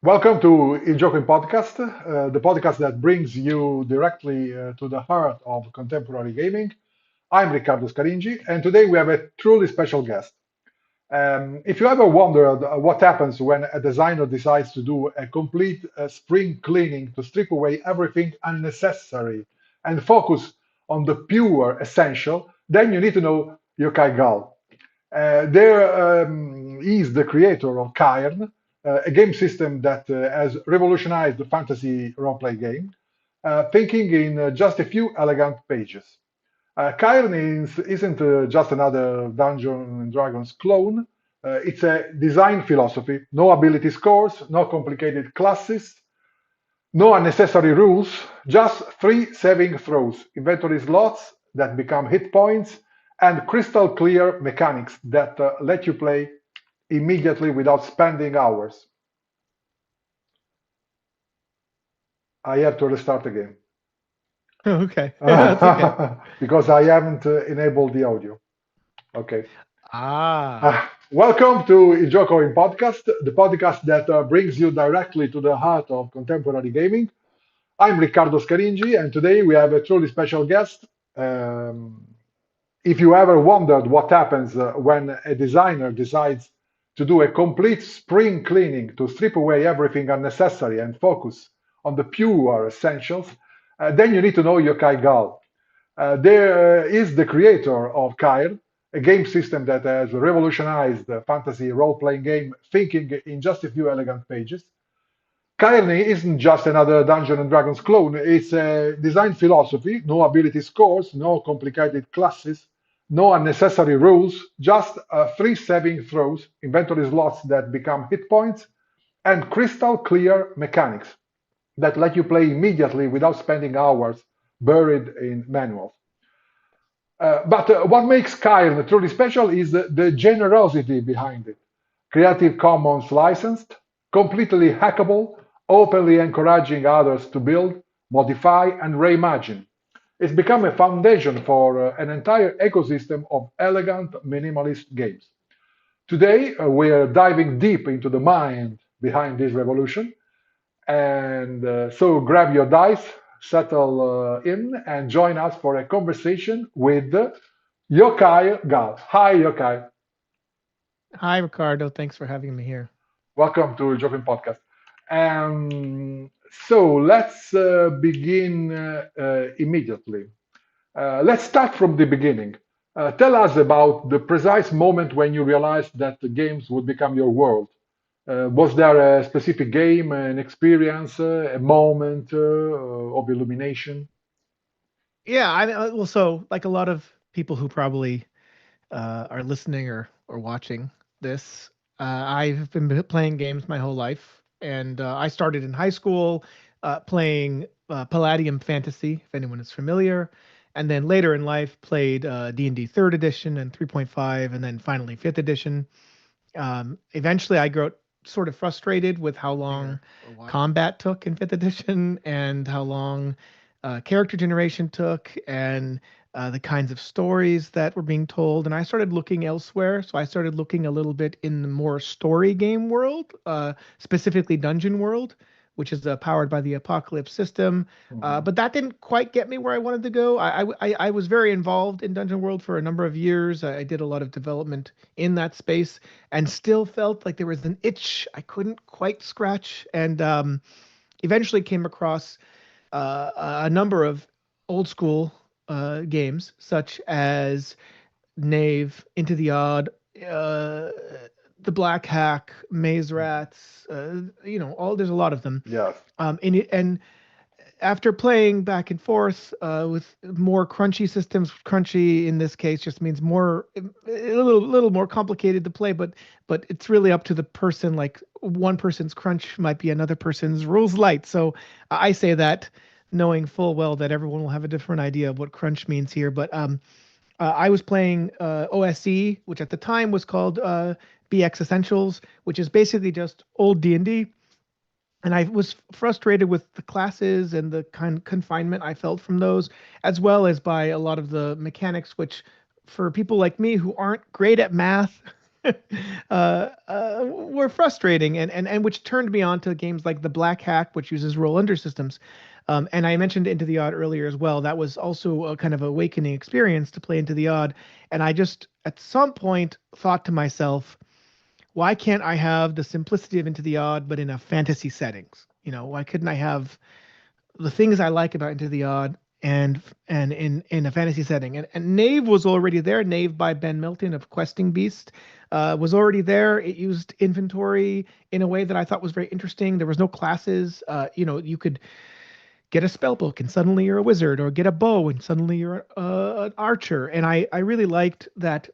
Welcome to Il Gioco Podcast, the podcast that brings you directly to the heart of contemporary gaming. I'm Riccardo Scaringi, and today we have a truly special guest. If you ever wondered what happens when a designer decides to do a complete spring cleaning to strip away everything unnecessary and focus on the pure essential, then you need to know Yochai Gal. There is the creator of Cairn, a game system that has revolutionized the fantasy role-play game, thinking in just a few elegant pages. Cairn isn't just another Dungeons and Dragons clone. It's a design philosophy, no ability scores, no complicated classes, no unnecessary rules, just three saving throws, inventory slots that become hit points, and crystal clear mechanics that let you play immediately without spending hours. I have to restart again Okay. That's okay. because I haven't enabled the audio. Okay. Ah, Welcome to Gioco in Podcast, the podcast that brings you directly to the heart of contemporary gaming. I'm Riccardo Scaringi, and today we have a truly special guest. Um, if you ever wondered what happens when a designer decides to do a complete spring cleaning to strip away everything unnecessary and focus on the pure essentials, then you need to know Yochai Gal. There is the creator of Cairn, a game system that has revolutionized the fantasy role-playing game, thinking in just a few elegant pages. Cairn isn't just another Dungeons and Dragons clone. It's a design philosophy, no ability scores, no complicated classes, no unnecessary rules, just three saving throws, inventory slots that become hit points, and crystal clear mechanics that let you play immediately without spending hours buried in manuals. But what makes Cairn truly special is the generosity behind it. Creative Commons licensed, completely hackable, openly encouraging others to build, modify, and reimagine. It's become a foundation for an entire ecosystem of elegant minimalist games. Today, we're diving deep into the mind behind this revolution, and so grab your dice, settle in, and join us for a conversation with Yochai Gal. Hi, Yochai. hi, Ricardo. Thanks for having me here. Welcome to Joking Podcast. So let's begin immediately. Let's start from the beginning. Tell us about the precise moment when you realized that the games would become your world. Was there a specific game, an experience, a moment of illumination? Yeah, well, so like a lot of people who probably are listening or watching this, I've been playing games my whole life, and I started in high school playing Palladium Fantasy, if anyone is familiar, and then later in life played D&D Third Edition and 3.5, and then finally Fifth Edition. Eventually, I got sort of frustrated with how long combat took in Fifth Edition and how long character generation took and the kinds of stories that were being told. And I started looking elsewhere. So I started looking a little bit in the more story game world, specifically Dungeon World, which is powered by the Apocalypse system. Mhm. But that didn't quite get me where I wanted to go. I was very involved in Dungeon World for a number of years. I did a lot of development in that space and still felt like there was an itch I couldn't quite scratch. And eventually came across a number of old school games, such as Knave, Into the Odd, uh, the Black Hack, Maze Rats. All there's a lot of them. Yes. And after playing back and forth with more crunchy systems, crunchy in this case just means a little more complicated to play, but it's really up to the person. Like one person's crunch might be another person's rules light. So I say that knowing full well that everyone will have a different idea of what crunch means here. But I was playing OSE, which at the time was called BX Essentials, which is basically just old D&D, and I was frustrated with the classes and the kind of confinement I felt from those, as well as by a lot of the mechanics, which for people like me who aren't great at math were frustrating, and which turned me on to games like the Black Hack, which uses roll under systems. And I mentioned Into the Odd earlier as well. That was also a kind of awakening experience to play Into the Odd. And I just, at some point, thought to myself, why can't I have the simplicity of Into the Odd, but in a fantasy settings? Why couldn't I have the things I like about Into the Odd and in a fantasy setting? And Knave was already there. Knave by Ben Milton of Questing Beast was already there. It used inventory in a way that I thought was very interesting. There was no classes. You could get a spell book and suddenly you're a wizard, or get a bow and suddenly you're an archer. And I really liked that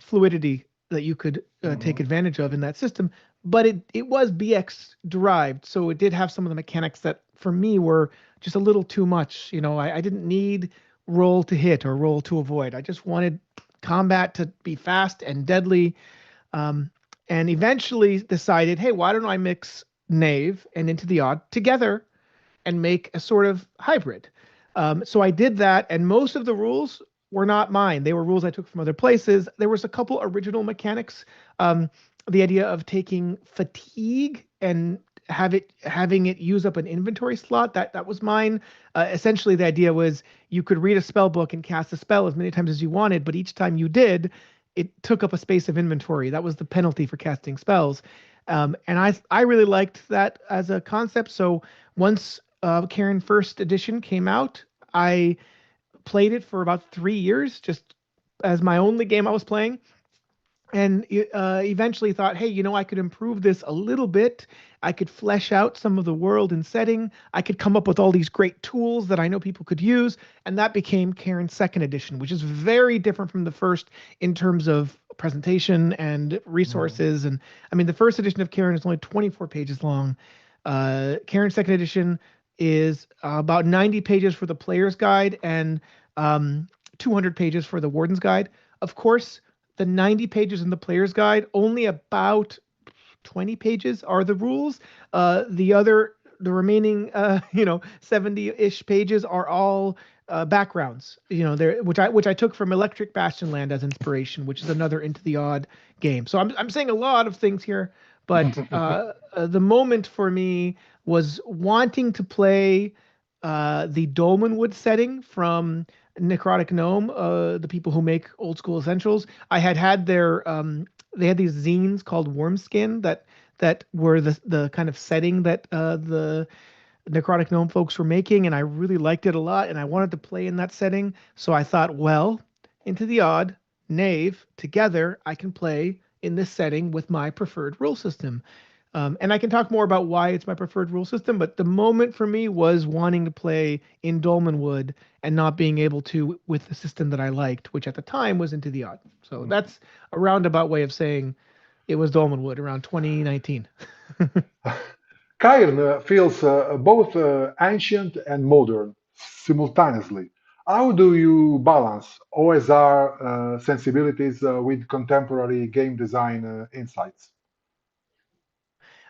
fluidity that you could take Mhm. advantage of in that system. But it was BX derived, so it did have some of the mechanics that for me were just a little too much. I didn't need roll to hit or roll to avoid. I just wanted combat to be fast and deadly. Um, and eventually decided, hey, why don't I mix Knave and Into the Odd together and make a sort of hybrid. So I did that, and most of the rules were not mine. They were rules I took from other places. There was a couple original mechanics. The idea of taking fatigue and having it use up an inventory slot, that was mine. Essentially, the idea was you could read a spell book and cast a spell as many times as you wanted, but each time you did, it took up a space of inventory. That was the penalty for casting spells. And I really liked that as a concept. So once Cairn First Edition came out, I played it for about 3 years, just as my only game I was playing, and eventually thought, hey, I could improve this a little bit. I could flesh out some of the world and setting. I could come up with all these great tools that I know people could use, and that became Cairn's Second Edition, which is very different from the first in terms of presentation and Mhm. resources. And I mean, the first edition of Cairn is only 24 pages long. Cairn's Second Edition is about 90 pages for the player's guide and 200 pages for the warden's guide. Of course, the 90 pages in the player's guide, only about 20 pages are the rules. The remaining, 70-ish pages are all backgrounds. There, which I took from Electric Bastion Land as inspiration, which is another Into the Odd game. So I'm saying a lot of things here, but the moment for me was wanting to play the Dolmenwood setting from Necrotic Gnome, the people who make Old School Essentials. I had their they had these zines called Wormskin that were the kind of setting that the Necrotic Gnome folks were making, and I really liked it a lot, and I wanted to play in that setting. So I thought, well, Into the Odd, Knave, together I can play in this setting with my preferred rule system. And I can talk more about why it's my preferred rule system, but the moment for me was wanting to play in Dolmenwood and not being able to with the system that I liked, which at the time was Into the Odd. So that's a roundabout way of saying it was Dolmenwood around 2019. Cairn feels both ancient and modern simultaneously. How do you balance OSR sensibilities with contemporary game design insights?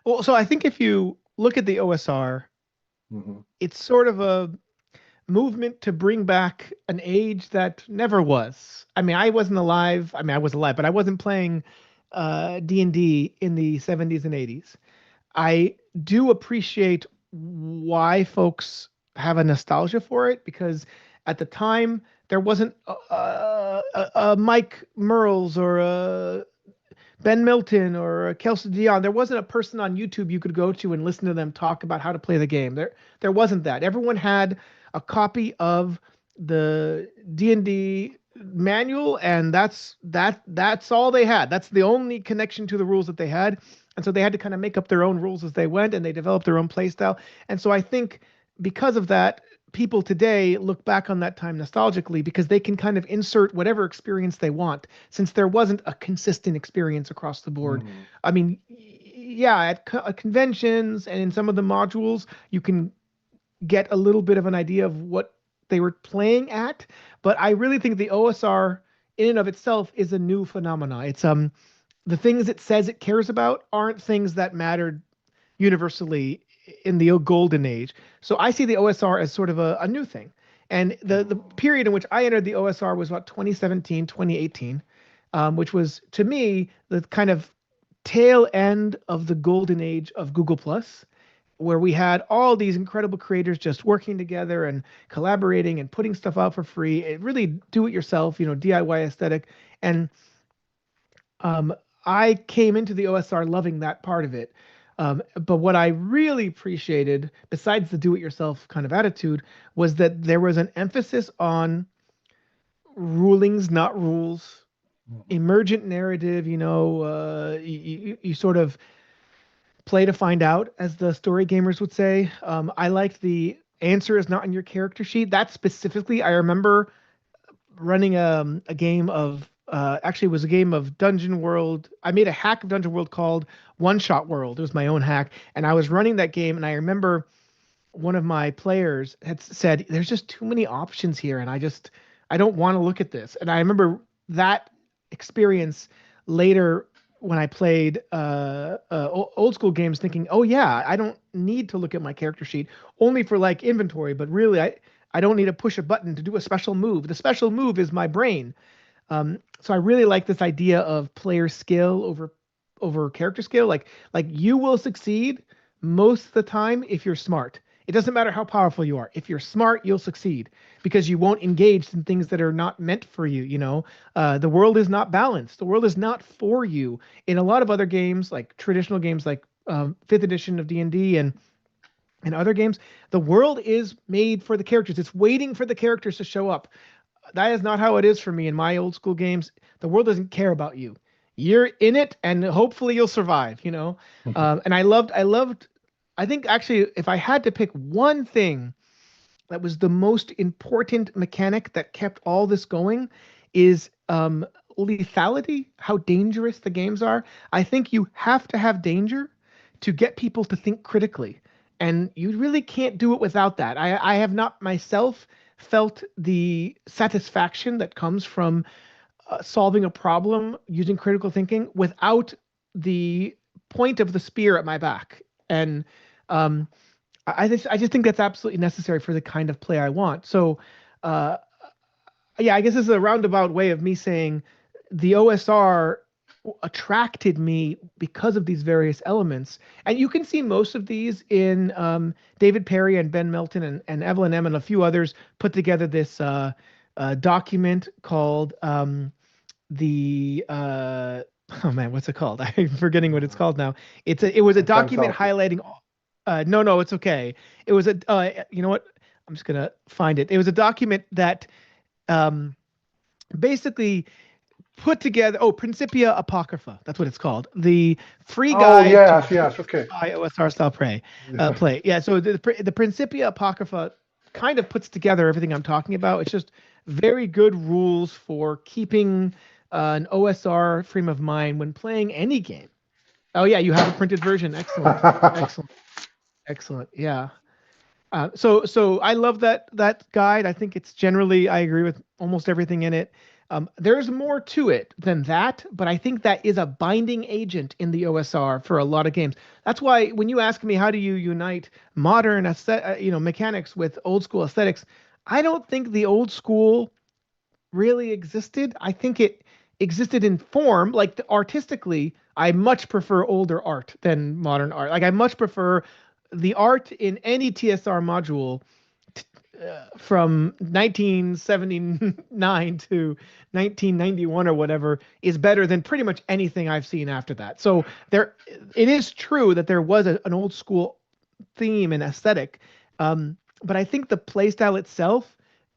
Well, so I think if you look at the OSR, Mhm. it's sort of a movement to bring back an age that never was. I mean, I wasn't alive. I mean, I was alive, but I wasn't playing D&D in the 70s and 80s. I do appreciate why folks have a nostalgia for it, because at the time there wasn't a Mike Merles or a Ben Milton or Kelsey Dion. There wasn't a person on YouTube you could go to and listen to them talk about how to play the game. There wasn't that. Everyone had a copy of the D&D manual, and that's all they had. That's the only connection to the rules that they had. And so they had to kind of make up their own rules as they went, and they developed their own play style. And so I think because of that, people today look back on that time nostalgically because they can kind of insert whatever experience they want, since there wasn't a consistent experience across the board. Mhm. I mean, yeah, at conventions and in some of the modules, you can get a little bit of an idea of what they were playing at, but I really think the OSR in and of itself is a new phenomena. It's the things it says it cares about aren't things that mattered universally in the golden age. So I see the OSR as sort of a new thing. And the Mhm. period in which I entered the OSR was about 2017, 2018. which was to me the kind of tail end of the golden age of Google Plus, where we had all these incredible creators just working together and collaborating and putting stuff out for free. It really do it yourself, DIY aesthetic. And um, I came into the OSR loving that part of it. But what I really appreciated, besides the do it yourself kind of attitude, was that there was an emphasis on rulings, not rules, emergent narrative. You sort of play to find out, as the story gamers would say. I liked the answer is not in your character sheet. That specifically, I remember running a game of actually it was a game of Dungeon World. I made a hack of Dungeon World called One Shot World. It was my own hack, and I was running that game, and I remember one of my players had said, "There's just too many options here, and I don't want to look at this." And I remember that experience later when I played old school games, thinking, "Oh yeah, I don't need to look at my character sheet only for like inventory, but really I don't need to push a button to do a special move. The special move is my brain." So I really like this idea of player skill over character skill. Like you will succeed most of the time if you're smart. It doesn't matter how powerful you are. If you're smart, you'll succeed because you won't engage in things that are not meant for you. The world is not balanced. The world is not for you. In a lot of other games, like traditional games, like fifth edition of D&D and other games, the world is made for the characters. It's waiting for the characters to show up. That is not how it is for me in my old school games. The world doesn't care about you. You're in it, and hopefully you'll survive. And I think actually, if I had to pick one thing that was the most important mechanic that kept all this going, is lethality, how dangerous the games are. I think you have to have danger to get people to think critically. And you really can't do it without that. I have not myself felt the satisfaction that comes from solving a problem using critical thinking without the point of the spear at my back. And um, I just think that's absolutely necessary for the kind of play I want. So, uh, yeah, I guess this is a roundabout way of me saying the OSR attracted me because of these various elements. And you can see most of these in David Perry and Ben Melton and Evelyn M. and a few others put together this document called the oh man, what's it called? I'm forgetting what it's called now. It was a Time's document out. highlighting. No, it's okay. It was you know what? I'm just gonna find it. It was a document that um, basically put together. Oh, Principia Apocrypha. That's what it's called. The free Oh guide to yes, yes, okay. OSR style Yeah. play. Yeah. So the Principia Apocrypha kind of puts together everything I'm talking about. It's just very good rules for keeping an OSR frame of mind when playing any game. Oh yeah, you have a printed version. Excellent, excellent, excellent. Yeah. So I love that guide. I think it's generally I agree with almost everything in it. There's more to it than that, but I think that is a binding agent in the OSR for a lot of games. That's why when you ask me how do you unite modern mechanics with old school aesthetics, I don't think the old school really existed. I think it existed in form, like artistically. I much prefer older art than modern art. Like I much prefer the art in any TSR module from 1979 to 1991 or whatever is better than pretty much anything I've seen after that. So it is true that there was an old school theme and aesthetic, but I think the playstyle itself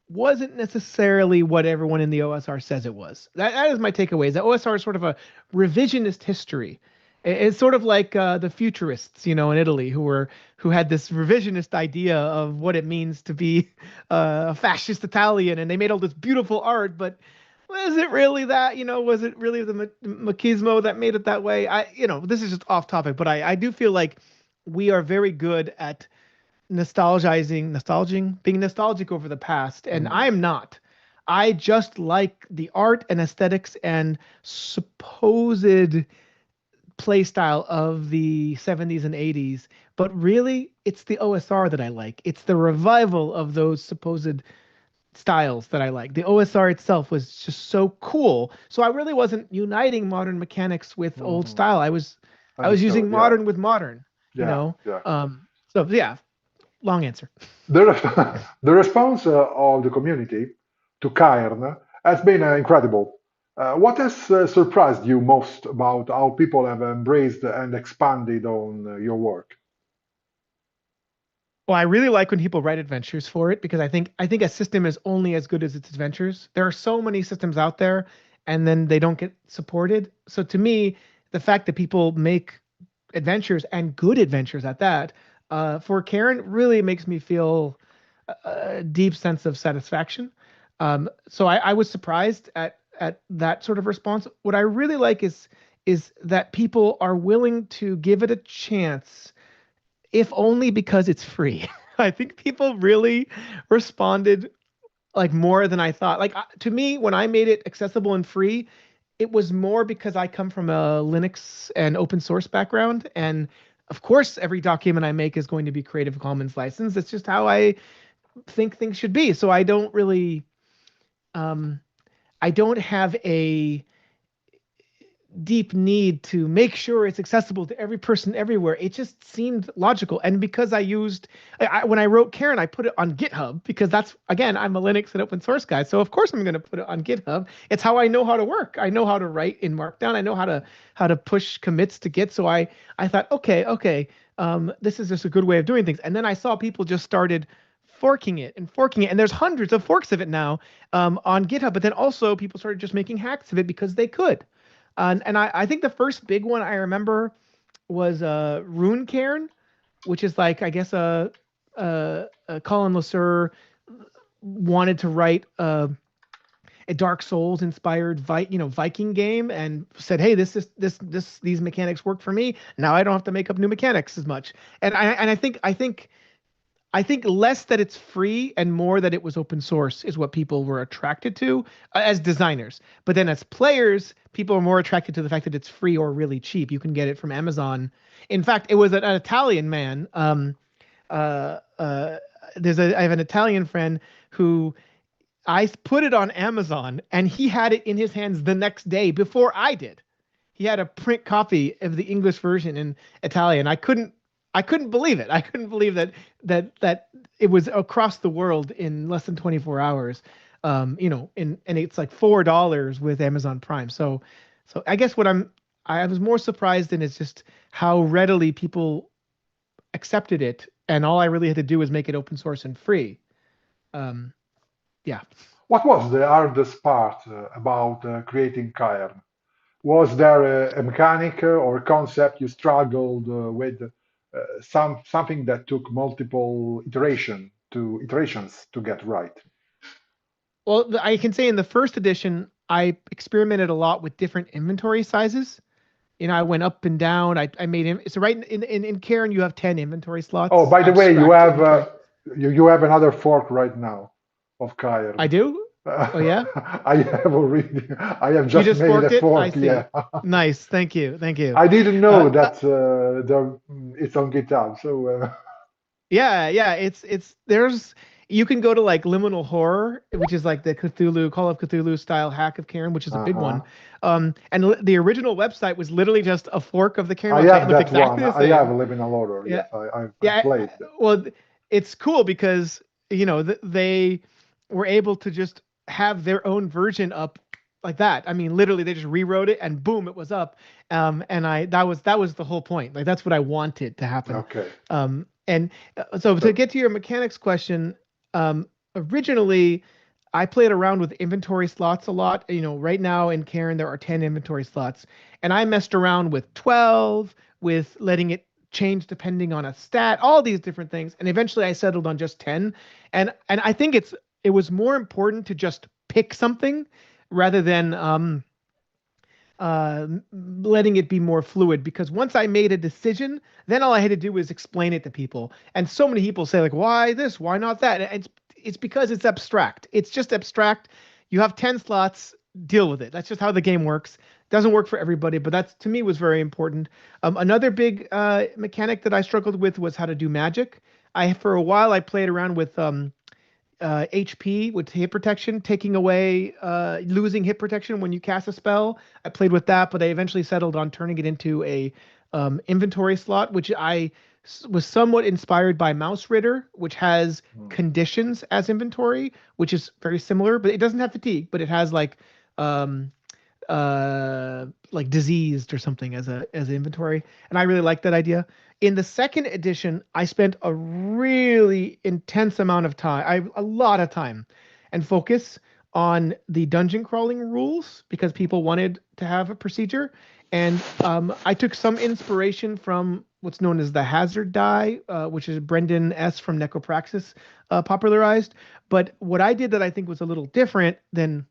wasn't necessarily what everyone in the OSR says it was. That is my takeaway. Is that OSR is sort of a revisionist history. It's sort of like the futurists, in Italy, who had this revisionist idea of what it means to be a fascist Italian, and they made all this beautiful art. But was it really that? Was it really the machismo that made it that way? This is just off topic, but I do feel like we are very good at being nostalgic over the past, and Mm. I'm not. I just like the art and aesthetics and supposed play style of the 70s and 80s, but really it's the OSR that I like. It's the revival of those supposed styles that I like. The OSR itself was just so cool. So I really wasn't uniting modern mechanics with old Hmm. style. I was using Understood. Yeah. modern with modern, you Yeah. know. Yeah. So yeah, long answer. The response of the community to Cairn has been incredible. What has surprised you most about how people have embraced and expanded on your work? Well, I really like when people write adventures for it because I think a system is only as good as its adventures. There are so many systems out there and then they don't get supported. So to me, the fact that people make adventures and good adventures at that, for Karen really makes me feel a deep sense of satisfaction. So I was surprised at that sort of response. What I really like is that people are willing to give it a chance if only because it's free. I think people really responded like more than I thought. Like to me, when I made it accessible and free, it was more because I come from a Linux and open source background, and of course, every document I make is going to be Creative Commons licensed. It's just how I think things should be. So um, I don't have a deep need to make sure it's accessible to every person everywhere. It just seemed logical. And because when I wrote Karen, I put it on GitHub because that's, again, I'm a Linux and open source guy. So of course I'm going to put it on GitHub. It's how I know how to work. I know how to write in Markdown. I know how to push commits to Git. So I thought, okay, this is just a good way of doing things. And then I saw people just started forking it and forking it. And there's hundreds of forks of it now on GitHub. But then also people started just making hacks of it because they could. And I think the first big one I remember was Rune Cairn, which is like I guess a Colin Lasser wanted to write a Dark Souls inspired Viking game and said, hey, these mechanics work for me. Now I don't have to make up new mechanics as much. And I think less that it's free and more that it was open source is what people were attracted to as designers. But then as players, people are more attracted to the fact that it's free or really cheap. You can get it from Amazon. In fact, it was an Italian man. Uh, uh, I have an Italian friend who I put it on Amazon and he had it in his hands the next day before I did. He had a print copy of the English version in Italian. I couldn't believe it. I couldn't believe that it was across the world in less than 24 hours. And it's like $4 with Amazon Prime. So I guess I was more surprised in is just how readily people accepted it, and all I really had to do was make it open source and free. Um, yeah. What was the hardest part about creating Cairn? Was there a mechanic or a concept you struggled with? Something that took multiple iterations to get right. Well, I can say in the first edition, I experimented a lot with different inventory sizes. I went up and down. I made him so right in Karen you have 10 inventory Oh, slots, by the way, you abstract have inventory. you have another fork right now of I Cairn. do. Oh yeah, I have you just just made a forked it. I fork. Yeah, see. Nice. Thank you. Thank you. I didn't Uh, know uh, that it's on GitHub. So yeah. It's there's you can go to like Liminal Horror, which is like the Cthulhu Call of Cthulhu style hack of Karen, which is a big uh-huh. one. And the original website was literally just a fork of the Karen I website. It have looked that exactly one. the I have same. a Living Order. Yeah. Yes, I Yeah, played. well, it's cool because they were able to just have their own version up like that. I mean, literally, they just rewrote it and boom, it was up. And that was the whole point. Like that's what I wanted to happen. Okay. And so to So get to your mechanics question, originally I played around with inventory slots a lot. Right now in Karen there are 10 inventory slots, and I messed around with 12, with letting it change depending on a stat, all these different things, and eventually I settled on just 10. And I think it was more important to just pick something rather than uh, letting it be more fluid, because once I made a decision, then all I had to do was explain it to people. And so many people say like, why this? Why not that? And it's because it's abstract. It's just abstract. You have 10 slots, deal with it. That's just how the game works. Doesn't work for everybody, but that's to me was very important. Another big mechanic that I struggled with was how to do magic. For a while I played around with HP with hit protection, taking away losing hit protection when you cast a spell. I played with that, but I eventually settled on turning it into a inventory slot, which was somewhat inspired by Mouse Ritter, which has Mm. conditions as inventory, which is very similar, but it doesn't have fatigue, but it has um, like diseased or something as an inventory, and I really like that idea. In the second edition, I spent a really intense amount of time, a lot of time, and focus on the dungeon crawling rules because people wanted to have a procedure, and I took some inspiration from what's known as the hazard die, which is Brendan S. from Necropraxis popularized. But what I did that I think was a little different than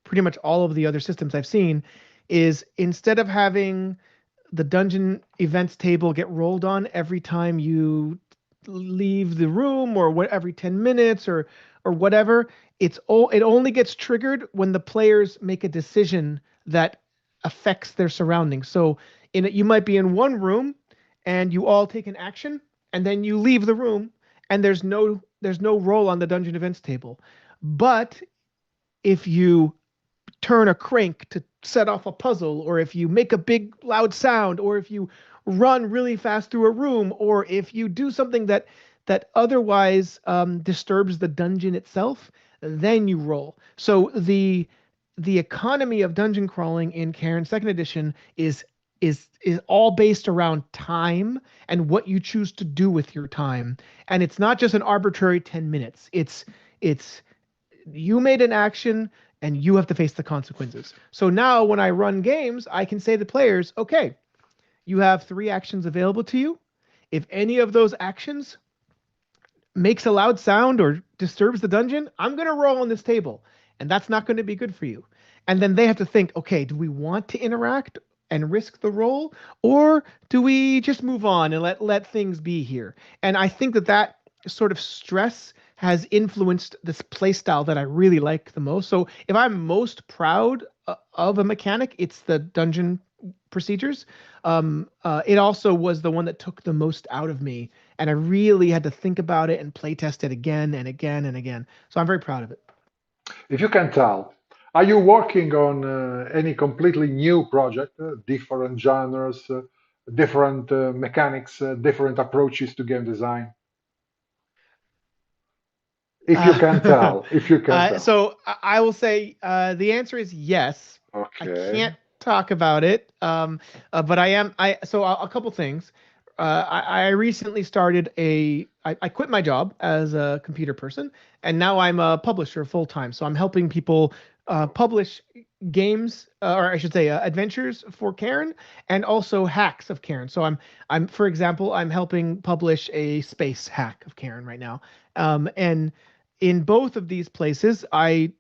pretty much all of the other systems I've seen is instead of having the dungeon events table get rolled on every time you leave the room or what every 10 minutes or whatever, it only gets triggered when the players make a decision that affects their surroundings. So you might be in one room and you all take an action and then you leave the room and there's no roll on the dungeon events table. But if you turn a crank to set off a puzzle, or if you make a big loud sound, or if you run really fast through a room, or if you do something that otherwise disturbs the dungeon itself, then you roll. So the economy of dungeon crawling in Cairn Second Edition is all based around time and what you choose to do with your time. And it's not just an arbitrary 10 minutes. It's you made an action and you have to face the consequences. So now when I run games, I can say to players, okay, you have 3 actions available to you. If any of those actions makes a loud sound or disturbs the dungeon, I'm going to roll on this table. And that's not going to be good for you. And then they have to think, okay, do we want to interact and risk the roll? Or do we just move on and let things be here? And I think that sort of stress has influenced this play style that I really like the most. So if I'm most proud of a mechanic, it's the dungeon procedures. It also was the one that took the most out of me, and I really had to think about it and play test it again and again and again. So I'm very proud of it. If you can tell, are you working on any completely new project, different genres, different mechanics, different approaches to game design? If you can Uh, tell, if you can tell. so I will say the answer is yes. I Okay. can't talk about it, but I am. A couple things. I recently started I quit my job as a computer person, and now I'm a publisher full time. So I'm helping people publish games, or I should say, adventures for Cairn, and also hacks of Cairn. So for example, I'm helping publish a space hack of Cairn right now, and in both of these places, I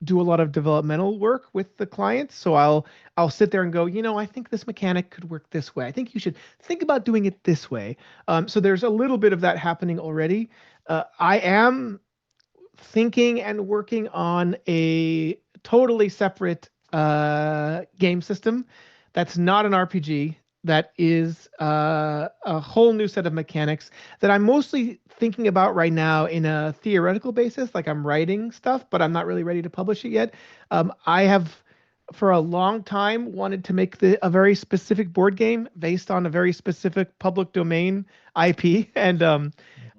do a lot of developmental work with the clients. So I'll sit there and go, I think this mechanic could work this way. I think you should think about doing it this way. So there's a little bit of that happening already. I am thinking and working on a totally separate game system that's not an RPG, that is a whole new set of mechanics that I'm mostly thinking about right now in a theoretical basis. Like I'm writing stuff, but I'm not really ready to publish it yet. I have for a long time wanted to make a very specific board game based on a very specific public domain IP, and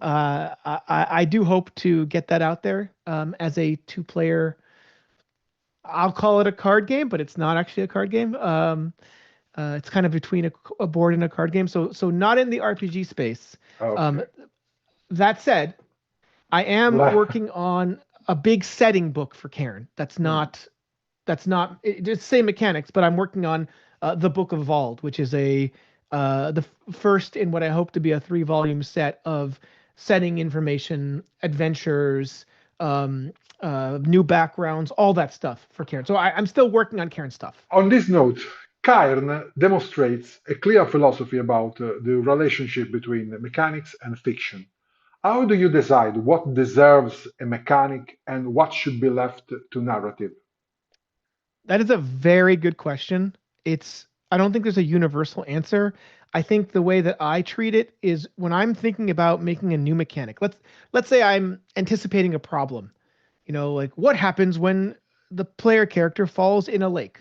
I do hope to get that out there as a 2-player. I'll call it a card game, but it's not actually a card game. It's kind of between a board and a card game, so not in the RPG space. Um, Okay. that said, I am Le- working on a big setting book for Cairn. Hmm. It's the same mechanics, but I'm working on the Book of Vald, which is the first in what I hope to be a 3-volume set of setting information, adventures, new backgrounds, all that stuff for Cairn. So I'm still working on Cairn stuff. On this note, Cairn demonstrates a clear philosophy about the relationship between mechanics and fiction. How do you decide what deserves a mechanic and what should be left to narrative? That is a very good question. I don't think there's a universal answer. I think the way that I treat it is when I'm thinking about making a new mechanic. Let's say I'm anticipating a problem. Like what happens when the player character falls in a lake?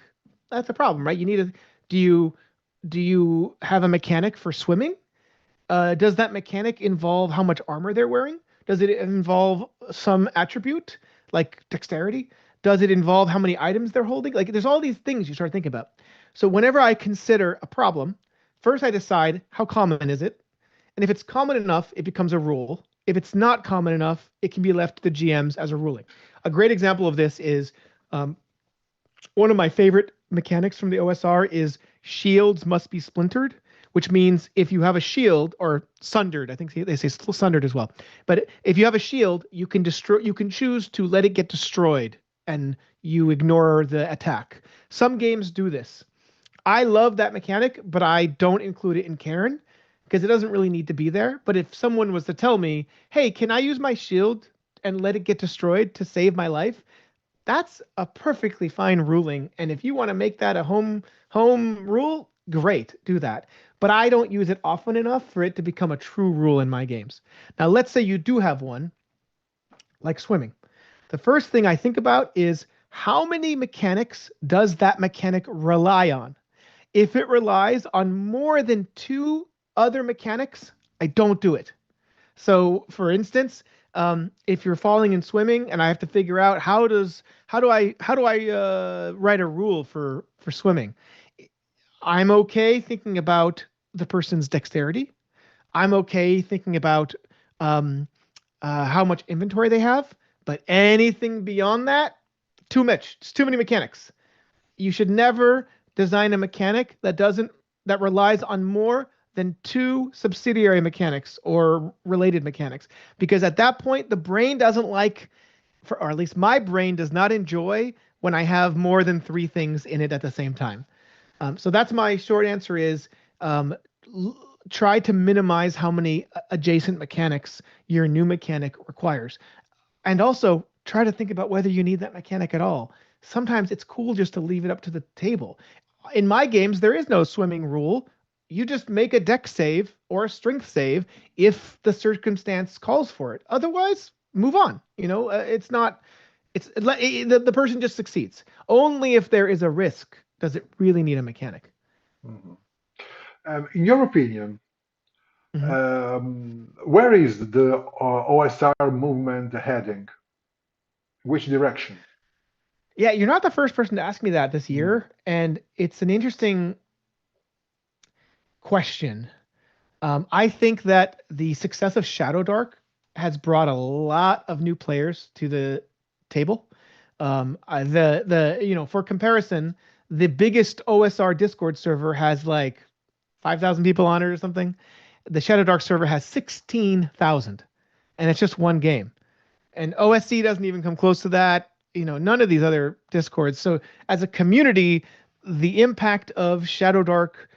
That's a problem, right? Do you have a mechanic for swimming? Does that mechanic involve how much armor they're wearing? Does it involve some attribute like dexterity? Does it involve how many items they're holding? Like, there's all these things you start thinking about. So, whenever I consider a problem, first I decide how common is it? And if it's common enough, it becomes a rule. If it's not common enough, it can be left to the GMs as a ruling. A great example of this is um, one of my favorite mechanics from the OSR is shields must be splintered, which means if you have a shield or sundered, I think they say sundered as well. But if you have a shield, you can choose to let it get destroyed and you ignore the attack. Some games do this. I love that mechanic, but I don't include it in Cairn because it doesn't really need to be there. But if someone was to tell me, hey, can I use my shield and let it get destroyed to save my life? That's a perfectly fine ruling. And if you want to make that a home rule, great, do that. But I don't use it often enough for it to become a true rule in my games. Now, let's say you do have one, like swimming. The first thing I think about is how many mechanics does that mechanic rely on? If it relies on more than two other mechanics, I don't do it. So, for instance, if you're falling in swimming, and I have to figure out how do I write a rule for swimming, I'm okay thinking about the person's dexterity. I'm okay thinking about how much inventory they have, but anything beyond that, too much. It's too many mechanics. You should never design a mechanic that relies on more than two subsidiary mechanics or related mechanics, because at that point the brain doesn't like, or at least my brain does not enjoy when I have more than three things in it at the same time. So that's my short answer is try to minimize how many adjacent mechanics your new mechanic requires. And also try to think about whether you need that mechanic at all. Sometimes it's cool just to leave it up to the table. In my games, there is no swimming rule. You just make a dex save or a strength save if the circumstance calls for it. Otherwise, move on. It's not, the person just succeeds. Only if there is a risk does it really need a mechanic. In your opinion, where is the OSR movement heading? Which direction? Yeah, you're not the first person to ask me that this year, and it's an interesting question. I think that the success of Shadow Dark has brought a lot of new players to the table. For comparison, the biggest OSR Discord server has like 5,000 people on it or something. The Shadow Dark server has 16,000, and it's just one game. And OSC doesn't even come close to that. None of these other Discords. So as a community, the impact of Shadow Dark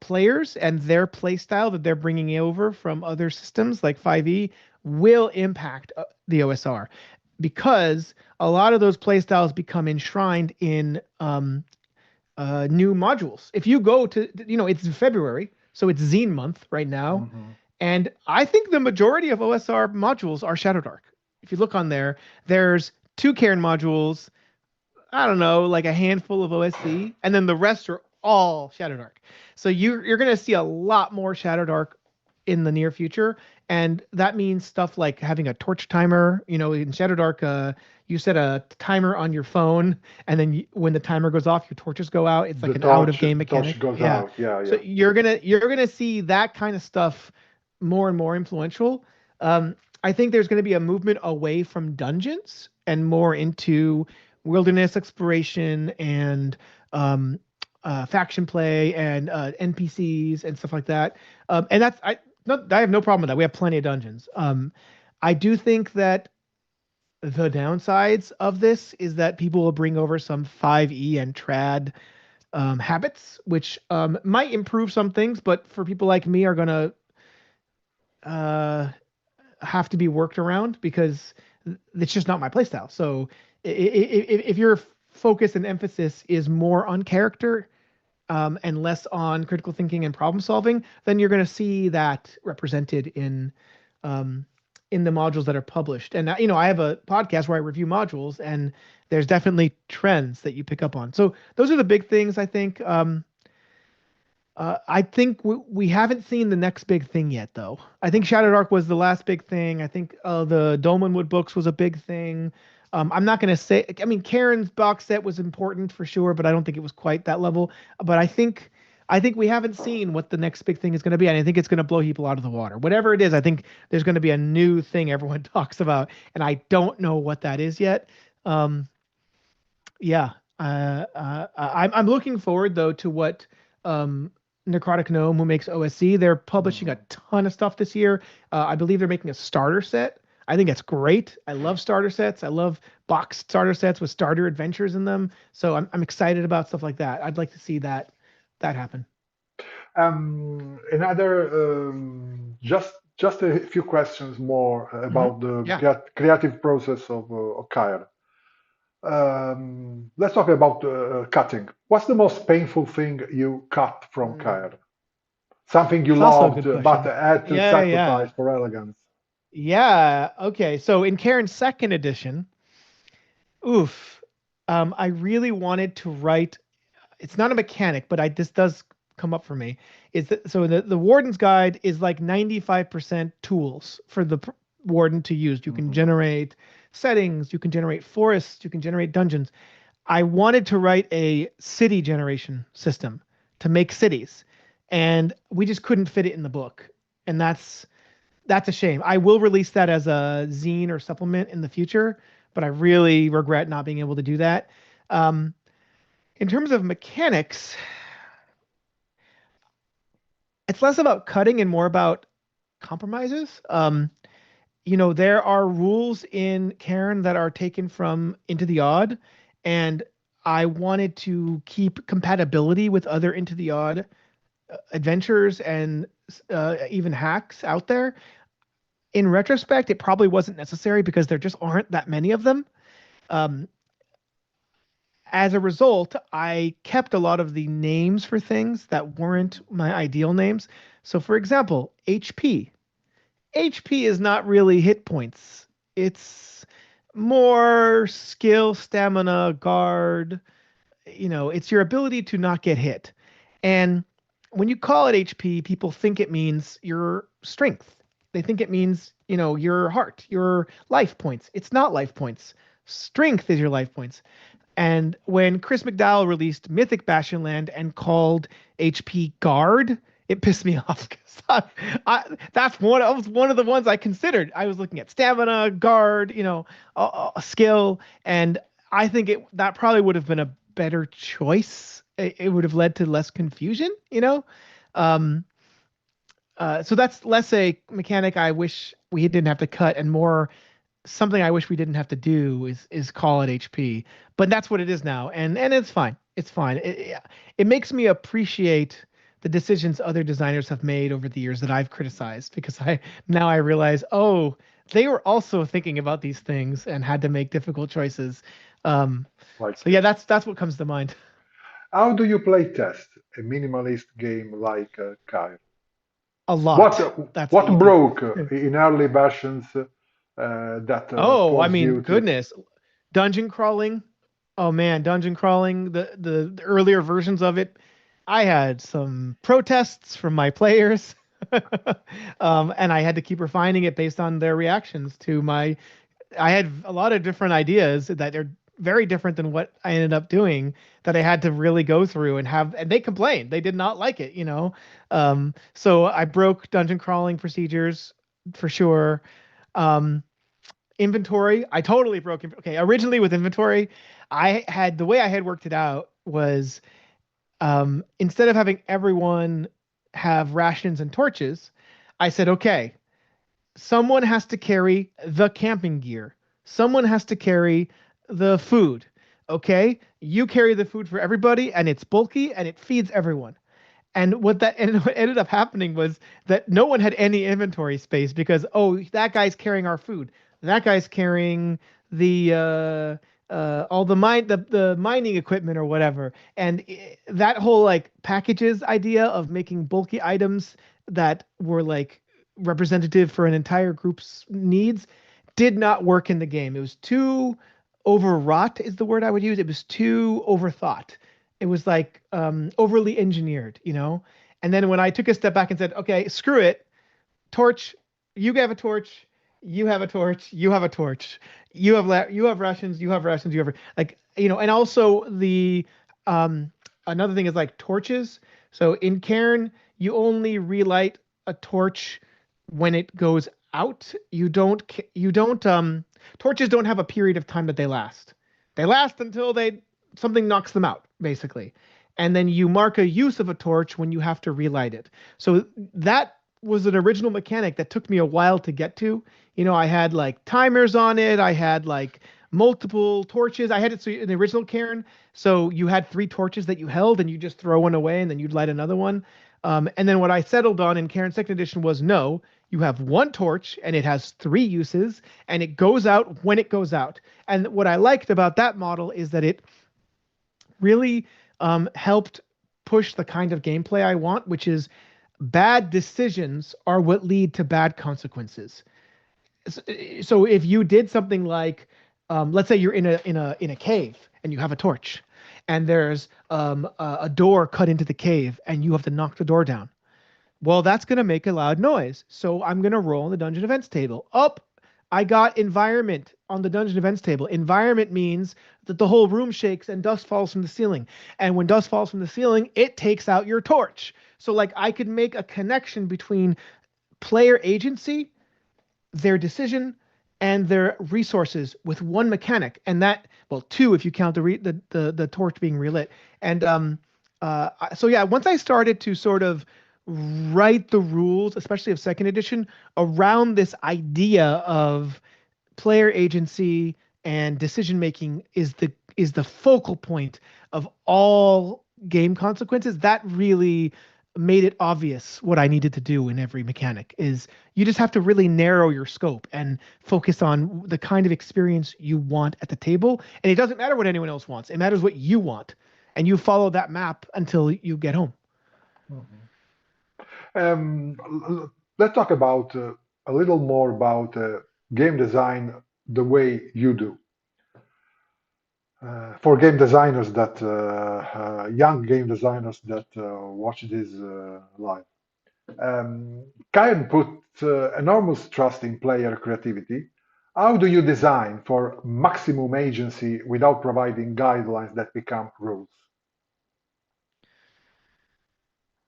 players and their play style that they're bringing over from other systems like 5e will impact the OSR, because a lot of those play styles become enshrined in new modules. If you go to, it's February, so it's Zine month right now. And I think the majority of OSR modules are Shadow Dark. If you look on there, there's 2 Cairn modules, I don't know, like a handful of OSC, and then the rest are all Shadow Dark. So you're going to see a lot more Shadow Dark in the near future, and that means stuff like having a torch timer. In Shadow Dark, you set a timer on your phone, and then when the timer goes off, your torches go out. It's like an out of game mechanic. Torch goes out. Yeah. So you're gonna see that kind of stuff more and more influential. I think there's going to be a movement away from dungeons and more into wilderness exploration and faction play and NPCs and stuff like that. And I have no problem with that. We have plenty of dungeons. I do think that the downsides of this is that people will bring over some 5e and trad habits, which might improve some things, but for people like me are going to have to be worked around because it's just not my playstyle. So if your focus and emphasis is more on character, and less on critical thinking and problem solving, then you're going to see that represented um, in the modules that are published. And I have a podcast where I review modules, and there's definitely trends that you pick up on. So those are the big things I think. I think we haven't seen the next big thing yet, though. I think Shadow Dark was the last big thing. I think the Dolmenwood books was a big thing. I'm not going to say. I mean, Cairn's box set was important for sure, but I don't think it was quite that level. But I think we haven't seen what the next big thing is going to be, and I think it's going to blow people out of the water. Whatever it is, I think there's going to be a new thing everyone talks about, and I don't know what that is yet. Um, yeah, I'm looking forward though to what um, Necrotic Gnome, who makes OSC, they're publishing a Mhm. ton of stuff this year. I believe they're making a starter set. I think that's great. I love starter sets. I love box starter sets with starter adventures in them. So I'm excited about stuff like that. I'd like to see that happen. Another, just a few questions more about the Yeah. creative process of Cairn. Let's talk about cutting. What's the most painful thing you cut from Mm. Cairn? Something you It's also a loved, good but question. had to Yeah, yeah. sacrifice for elegance. Yeah. Okay. So in Karen's second edition, oof, I really wanted to write. It's not a mechanic, but I this does come up for me. Is that so? The Warden's Guide is like 95% tools for the Warden to use. You can Mhm. generate settings, you can generate forests, you can generate dungeons. I wanted to write a city generation system to make cities, and we just couldn't fit it in the book, and that's a shame. I will release that as a zine or supplement in the future, but I really regret not being able to do that. Um, in terms of mechanics, it's less about cutting and more about compromises. There are rules in Cairn that are taken from Into the Odd, and I wanted to keep compatibility with other Into the Odd adventures and even hacks out there. In retrospect, it probably wasn't necessary because there just aren't that many of them. Um, as a result, I kept a lot of the names for things that weren't my ideal names. So, for example, HP. HP is not really hit points. It's more skill, stamina, guard. It's your ability to not get hit. And when you call it HP, people think it means your strength. They think it means, your heart, your life points. It's not life points. Strength is your life points. And when Chris McDowell released Mythic Bastionland and called HP Guard, it pissed me off because that was one of the ones I considered. I was looking at stamina, guard, a skill, and I think that probably would have been a better choice. It would have led to less confusion. Um, so that's less a mechanic I wish we didn't have to cut, and more something I wish we didn't have to do is call it HP. But that's what it is now, and it's fine. It's fine. It makes me appreciate the decisions other designers have made over the years that I've criticized because I realize, oh, they were also thinking about these things and had to make difficult choices. Um, Like, so yeah, that's what comes to mind. how do you play test a minimalist game like Cairn? A What lot. That's the what easy. broke in early versions that Oh, I caused mean, you to? goodness, dungeon crawling. Oh man, dungeon crawling. The earlier versions of it, I had some protests from my players, and I had to keep refining it based on their reactions to my. I had a lot of different ideas that are very different than what I ended up doing that I had to really go through and they complained. They did not like it. So I broke dungeon crawling procedures for sure. Um, Inventory, I totally broke. Okay, originally with inventory, the way I had worked it out was instead of having everyone have rations and torches, I said, okay, someone has to carry the camping gear. Someone has to carry the food. Okay, you carry the food for everybody, and it's bulky and it feeds everyone. And what ended up happening was that no one had any inventory space because, oh, that guy's carrying our food. That guy's carrying the all the mining equipment or whatever. And that whole like packages idea of making bulky items that were like representative for an entire group's needs did not work in the game. It was too overwrought is the word I would use. It was too overthought. It was like overly engineered, you know? And then when I took a step back and said, okay, screw it, torch, you have a torch, you have a torch, you have a torch, you have rations, you have rations, you have like, you know, and also the another thing is like torches. So in Cairn, you only relight a torch when it goes out. You don't torches don't have a period of time that they last. They last until they something knocks them out, basically. And then you mark a use of a torch when you have to relight it. So that was an original mechanic that took me a while to get to. You know, I had like timers on it. I had like multiple torches. I had it so in the original Cairn. So you had three torches that you held and you just throw one away and then you'd light another one. And then what I settled on in Cairn Second Edition was no, you have one torch and it has three uses and it goes out when it goes out. And what I liked about that model is that it really helped push the kind of gameplay I want, which is bad decisions are what lead to bad consequences. So if you did something like, let's say you're in a cave and you have a torch, and there's a door cut into the cave, and you have to knock the door down. Well, that's going to make a loud noise. So I'm going to roll on the dungeon events table. Up, I got environment on the dungeon events table. Environment means that the whole room shakes and dust falls from the ceiling. And when dust falls from the ceiling, it takes out your torch. So like I could make a connection between player agency, their decision, and their resources with one mechanic. And that, well, two if you count the torch being relit. And so yeah, once I started to sort of write the rules, especially of second edition, around this idea of player agency and decision making is the focal point of all game consequences. That really made it obvious what I needed to do in every mechanic is you just have to really narrow your scope and focus on the kind of experience you want at the table. And it doesn't matter what anyone else wants. It matters what you want. And you follow that map until you get home. Let's talk about a little more about game design the way you do. For game designers that young game designers that watch this live. Cairn put enormous trust in player creativity. How do you design for maximum agency without providing guidelines that become rules?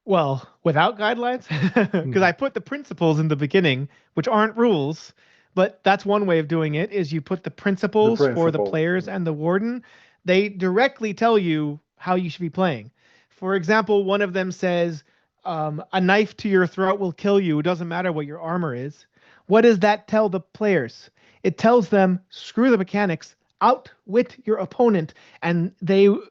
Well, without guidelines, because I Mhm. put the principles in the beginning, which aren't rules, but that's one way of doing it is you put the The principles for the principle. players and the warden. They directly tell you how you should be playing. For example, one of them says, a knife to your throat will kill you. It doesn't matter what your armor is. What does that tell the players? It tells them, screw the mechanics, outwit your opponent, and you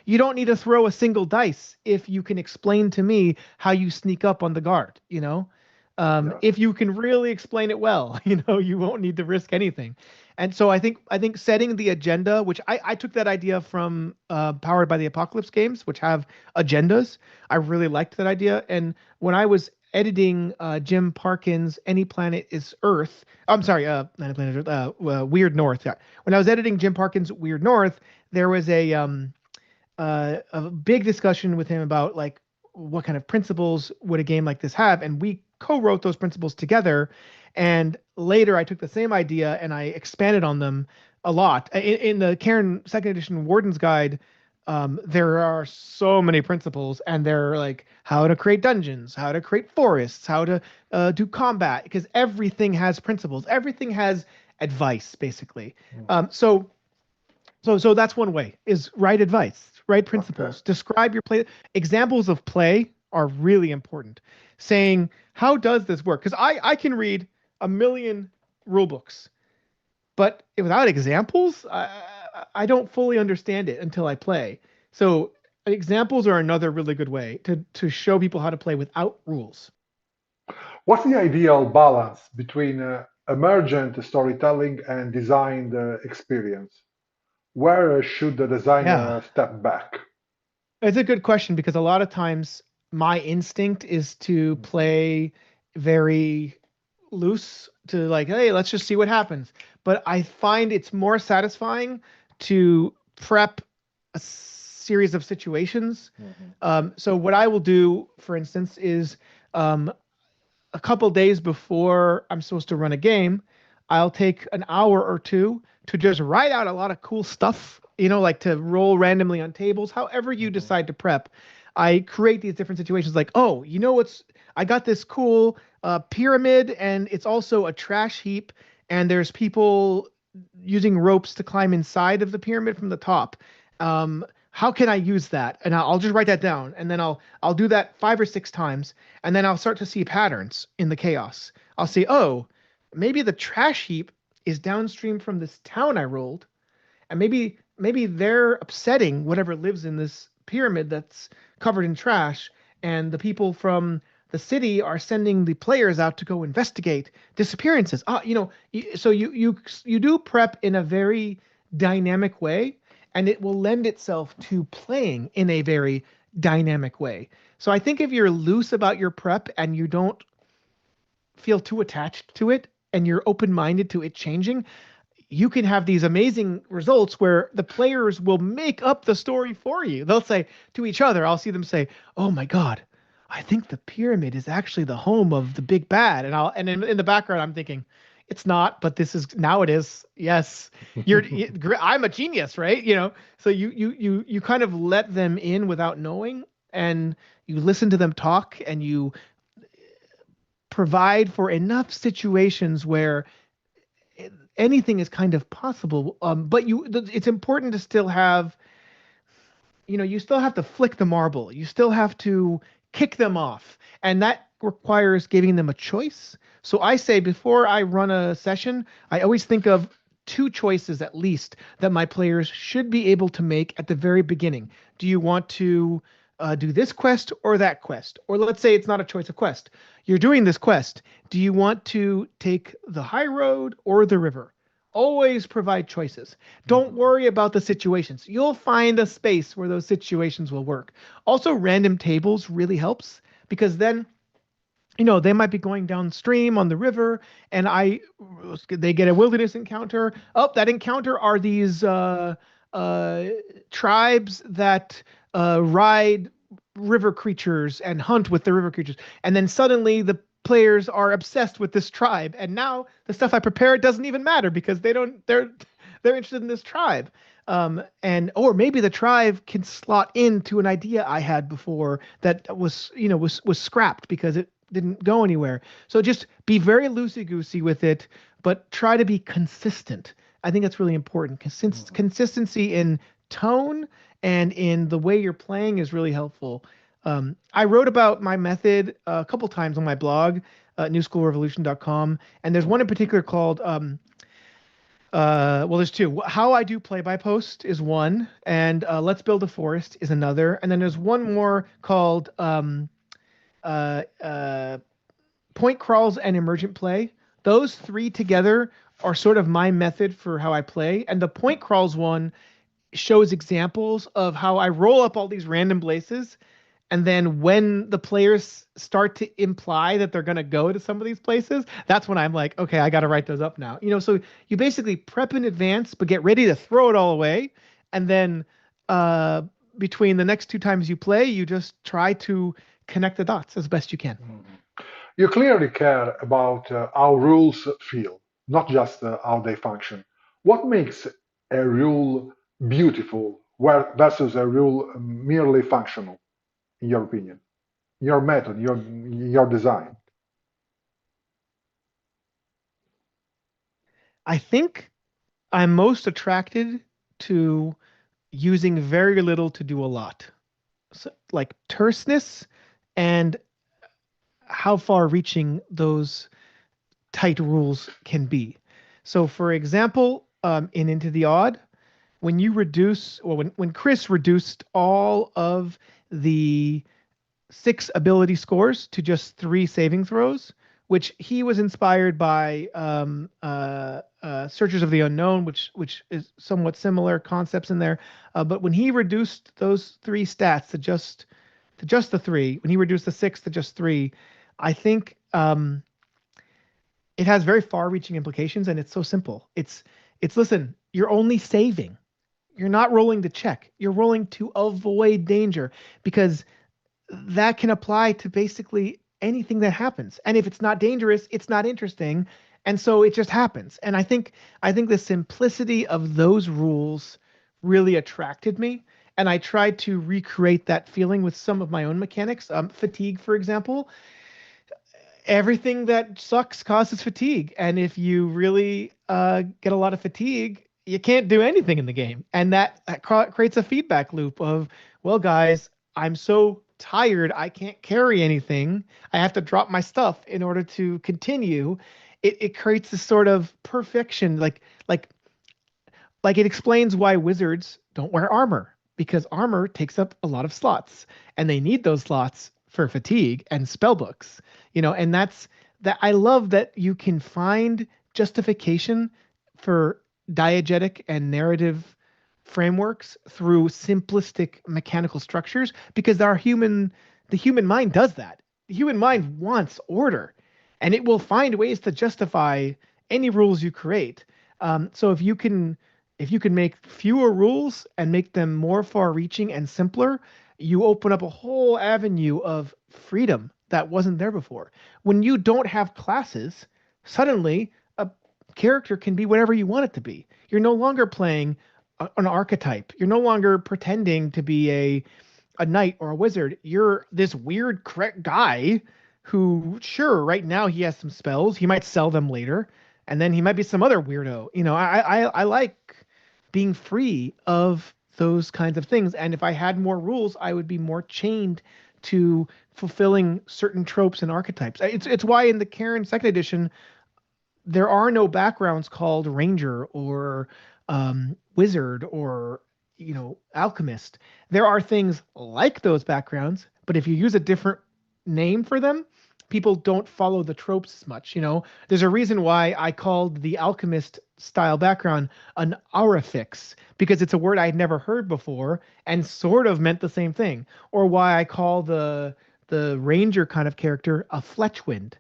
don't need to throw a single dice if you can explain to me how you sneak up on the guard, you know? Yes. If you can really explain it well, you know, you won't need to risk anything. And so I think setting the agenda, which I took that idea from Powered by the Apocalypse games, which have agendas. I really liked that idea. And when I was editing Jim Parkin's Any Planet is Earth, I'm sorry, not Any Planet is Earth, Weird North. Yeah. When I was editing Jim Parkin's Weird North, there was a big discussion with him about like what kind of principles would a game like this have, and we co-wrote those principles together. And later, I took the same idea and I expanded on them a lot. In the Cairn Second Edition Warden's Guide, there are so many principles, and they're like how to create dungeons, how to create forests, how to do combat, because everything has principles, everything has advice, basically. So that's one way is write advice, write Okay. principles, describe your play. Examples of play are really important. Saying, how does this work? Because I can read a million rule books, but without examples, I don't fully understand it until I play. So examples are another really good way to show people how to play without rules. What's the ideal balance between emergent storytelling and designed experience? Where should the Yeah. designer step back? It's a good question because a lot of times my instinct is to Mhm. play very loose to like, hey, let's just see what happens. But I find it's more satisfying to prep a series of situations. Mhm. So what I will do, for instance, is um, a couple days before I'm supposed to run a game, I'll take an hour or two to just write out a lot of cool stuff, like to roll randomly on tables, however you Mhm. decide to prep. I create these different situations like, oh, I got this cool pyramid and it's also a trash heap and there's people using ropes to climb inside of the pyramid from the top. How can I use that? And I'll just write that down and then I'll do that 5 or 6 times and then I'll start to see patterns in the chaos. I'll see, oh, maybe the trash heap is downstream from this town I rolled, and maybe they're upsetting whatever lives in this pyramid that's covered in trash, and the people from the city are sending the players out to go investigate disappearances. So you do prep in a very dynamic way, and it will lend itself to playing in a very dynamic way. So I think if you're loose about your prep and you don't feel too attached to it and you're open-minded to it changing, you can have these amazing results where the players will make up the story for you. They'll say to each other, I'll see them say, "Oh my God, I think the pyramid is actually the home of the big bad." And in the background, I'm thinking, it's not, but this is now it is. Yes, I'm a genius, right? So you kind of let them in without knowing, and you listen to them talk, and you provide for enough situations where anything is kind of possible. But it's important to still have, you still have to flick the marble. You still have to kick them off, and that requires giving them a choice. So I say before I run a session, I always think of two choices at least that my players should be able to make at the very beginning. Do you want to do this quest or that quest? Or let's say it's not a choice of quest. You're doing this quest. Do you want to take the high road or the river? Always provide choices. Don't Mhm. worry about the situations. You'll find a space where those situations will work. Also, random tables really helps because then they might be going downstream on the river and they get a wilderness encounter. Oh, that encounter are these uh, tribes that ride river creatures and hunt with the river creatures. And then suddenly the players are obsessed with this tribe. And now the stuff I prepared doesn't even matter because they're interested in this tribe. And or maybe the tribe can slot into an idea I had before that was scrapped because it didn't go anywhere. So just be very loosey goosey with it, but try to be consistent. I think that's really important. Mhm. Consistency in tone and in the way you're playing is really helpful. I wrote about my method a couple times on my blog, newschoolrevolution.com, and there's one in particular called well, there's two. How I do play by post is one, and Let's Build a Forest is another, and then there's one more called uh, uh, Point Crawls and Emergent Play. Those three together are sort of my method for how I play, and the Point Crawls one shows examples of how I roll up all these random places, and then when the players start to imply that they're going to go to some of these places, that's when I'm like, okay, I got to write those up now. So you basically prep in advance, but get ready to throw it all away. And then uh, between the next two times you play, you just try to connect the dots as best you can. Mhm. You clearly care about how rules feel, not just how they function. What makes a rule beautiful versus a rule merely functional, in your opinion? Your method, your design. I think I'm most attracted to using very little to do a lot. So, like terseness and how far reaching those tight rules can be. So, for example, in Into the Odd, when you reduce, or when Chris reduced all of the 6 ability scores to just 3 saving throws, which he was inspired by Searchers of the Unknown, which is somewhat similar concepts in there. But when he reduced those three stats to just the three, when he reduced the six to just three, I think it has very far-reaching implications, and it's so simple. It's listen, you're only saving. You're not rolling to check. You're rolling to avoid danger because that can apply to basically anything that happens. And if it's not dangerous, it's not interesting, and so it just happens. And I think the simplicity of those rules really attracted me, and I tried to recreate that feeling with some of my own mechanics. Fatigue, for example, everything that sucks causes fatigue. And if you really get a lot of fatigue, you can't do anything in the game. And that creates a feedback loop of, well, guys, I'm so tired, I can't carry anything. I have to drop my stuff in order to continue. It creates this sort of perfection, like it explains why wizards don't wear armor because armor takes up a lot of slots and they need those slots for fatigue and spell books, and that's that. I love that you can find justification for diegetic and narrative frameworks through simplistic mechanical structures because the human mind does that. The human mind wants order and it will find ways to justify any rules you create. So if you can make fewer rules and make them more far-reaching and simpler, you open up a whole avenue of freedom that wasn't there before. When you don't have classes, suddenly a character can be whatever you want it to be. You're no longer playing an archetype. You're no longer pretending to be a knight or a wizard. You're this weird correct guy who, sure, right now he has some spells. He might sell them later, and then he might be some other weirdo. I like being free of those kinds of things. And if I had more rules, I would be more chained to fulfilling certain tropes and archetypes. It's why in the Cairn second edition there are no backgrounds called ranger or wizard or alchemist. There are things like those backgrounds, but if you use a different name for them, people don't follow the tropes as much. There's a reason why I called the alchemist style background an aurifix because it's a word I'd never heard before and sort of meant the same thing. Or why I call the ranger kind of character a fletchwind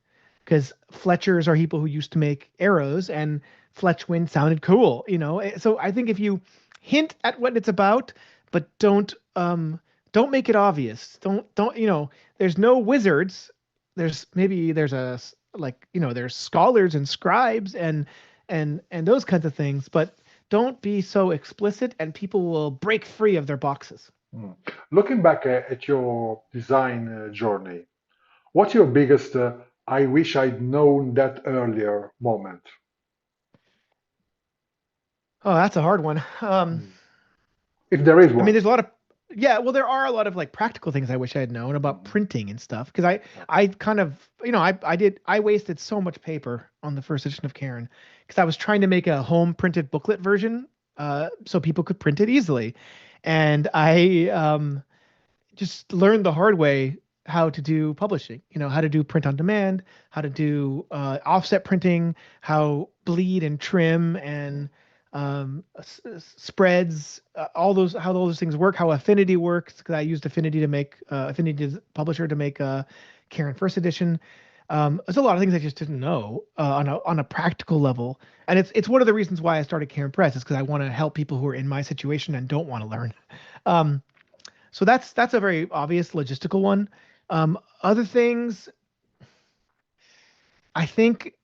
because fletchers are people who used to make arrows and fletchwind sounded cool. So I think if you hint at what it's about, but don't make it obvious. Don't. There's no wizards. There's scholars and scribes and those kinds of things, but don't be so explicit and people will break free of their boxes. Mm. Looking back at your design journey, what's your biggest I wish I'd known that earlier moment? Oh, that's a hard one. Mm. If there is I mean, one. there's a lot of yeah, well, there are a lot of like practical things I wish I had known about Mm. printing and stuff because I kind of I wasted so much paper on the first edition of Cairn because I was trying to make a home printed booklet version so people could print it easily, and I just learned the hard way how to do publishing. How to do print on demand, how to do offset printing, how bleed and trim and spreads, how all those things work, how Affinity works. Because I used Affinity to make Affinity as publisher to make Cairn First Edition. There's a lot of things I just didn't know on a practical level, and it's one of the reasons why I started Cairn Press is because I want to help people who are in my situation and don't want to learn. Um, so that's a very obvious logistical one. Other things, I think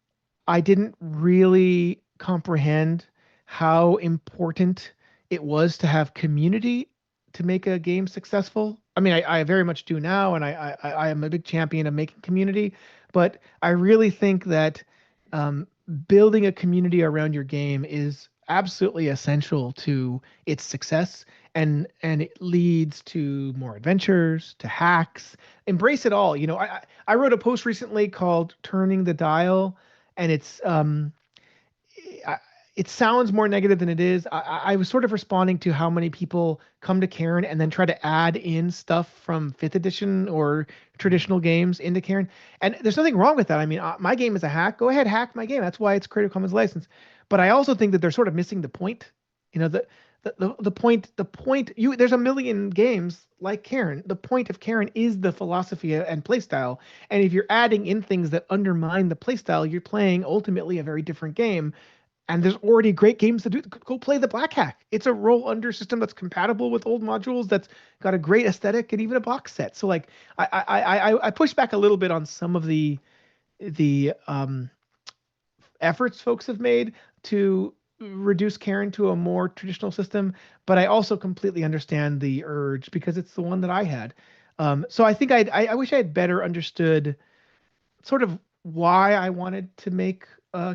I didn't really comprehend how important it was to have community to make a game successful. I mean, I very much do now, and I am a big champion of making community, but I really think that um, building a community around your game is absolutely essential to its success, and it leads to more adventures, to hacks. Embrace it all. I wrote a post recently called "Turning the Dial," and it's it sounds more negative than it is. I was sort of responding to how many people come to Cairn and then try to add in stuff from fifth edition or traditional games into Cairn. And there's nothing wrong with that. I mean, my game is a hack. Go ahead, hack my game. That's why it's Creative Commons license. But I also think that they're sort of missing the point. You know, the point there's a million games like Cairn. The point of Cairn is the philosophy and playstyle. And if you're adding in things that undermine the playstyle, you're playing ultimately a very different game, and there's already great games to do. Go play the Black Hack. It's a roll under system that's compatible with old modules, that's got a great aesthetic and even a box set. So like I push back a little bit on some of the efforts folks have made to reduce Cairn to a more traditional system, but I also completely understand the urge because it's the one that I had. So I think I wish I had better understood sort of why I wanted to make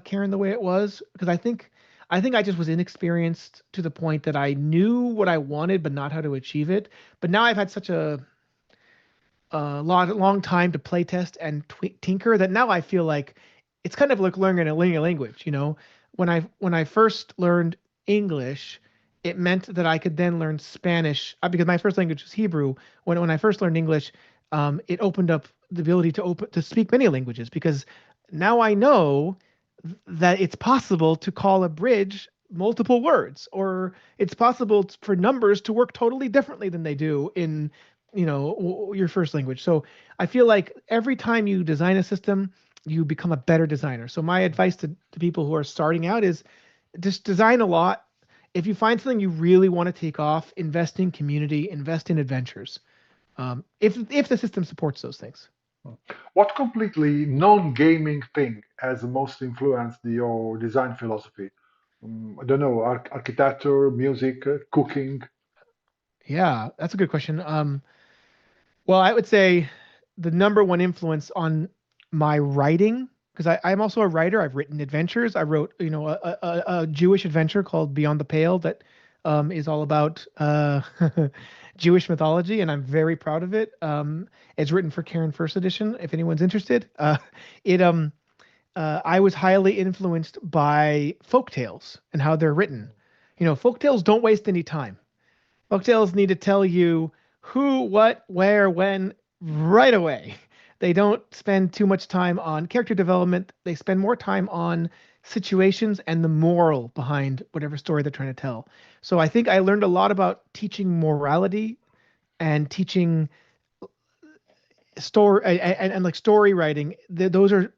Cairn the way it was, because I think I just was inexperienced to the point that I knew what I wanted but not how to achieve it. But now I've had such a long time to play test and tinker that now I feel like it's kind of like learning a language. You know, when I first learned English, it meant that I could then learn Spanish because my first language was Hebrew. When I first learned English, it opened up the ability to speak many languages, because now I know that it's possible to call a bridge multiple words, or it's possible for numbers to work totally differently than they do in your first language. So I feel like every time you design a system, you become a better designer. So my advice to people who are starting out is just design a lot. If you find something you really want to take off, invest in community, invest in adventures. If the system supports those things. What completely non-gaming thing has most influenced your design philosophy? I don't know, architecture, music, cooking. Yeah, that's a good question. Well, I would say the number one influence on my writing, because I'm also a writer. I've written adventures. I wrote, a Jewish adventure called Beyond the Pale that is all about Jewish mythology, and I'm very proud of it. It's written for Cairn First Edition, if anyone's interested. It I was highly influenced by folk tales and how they're written. Folk tales don't waste any time. Folktales need to tell you who, what, where, when, right away. They don't spend too much time on character development. They spend more time on situations and the moral behind whatever story they're trying to tell. So I think I learned a lot about teaching morality and teaching story and like story writing. Those are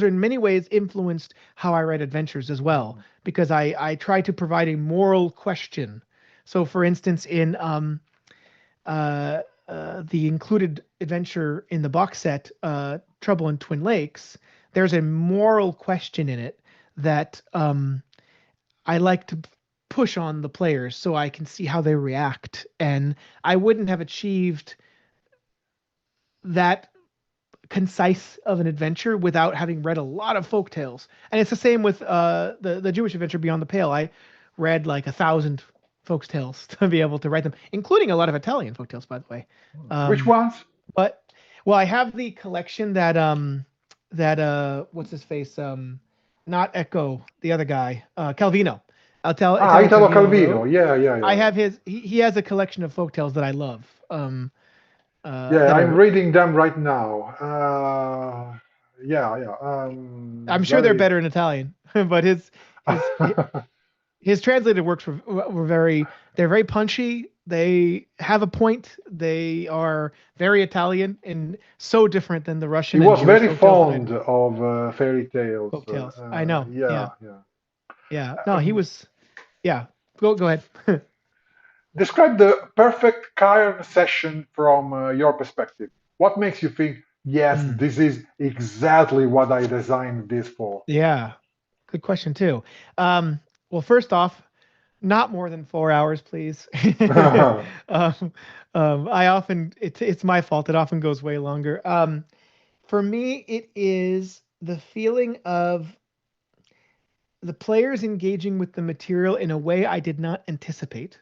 in many ways influenced how I write adventures as well, because I try to provide a moral question. So, for instance, in the included adventure in the box set, Trouble in Twin Lakes, there's a moral question in it that I like to push on the players so I can see how they react. And I wouldn't have achieved that concise of an adventure without having read a lot of folk tales. And it's the same with the Jewish adventure Beyond the Pale. I read like 1,000 folk tales to be able to write them, including a lot of Italian folk tales, by the way. Which ones? But well, I have the collection that what's his face, not Echo, the other guy, Calvino. Italo Italo Calvino Calvino. wrote. Yeah, yeah, I yeah. have his. He has a collection of folk tales that I love. Yeah, That I I'm wrote. reading them right now. Yeah, yeah. I'm sure they're Very. better in Italian, but his his translated works were they're very punchy. They have a point. They are very Italian and so different than the He Russian and was Jewish very folktales that I fond do. of fairy tales. Folktales. I know. Yeah, Yeah. yeah. Yeah. No, he Um, was. Yeah. Go ahead. Describe the perfect Cairn session from your perspective. What makes you think, yes, Hmm. this is exactly what I designed this for? Yeah. Good question too. Um, well, first off, not more than 4 hours, please. um, I often it's my fault. It often goes way longer. For me, it is the feeling of the players engaging with the material in a way I did not anticipate,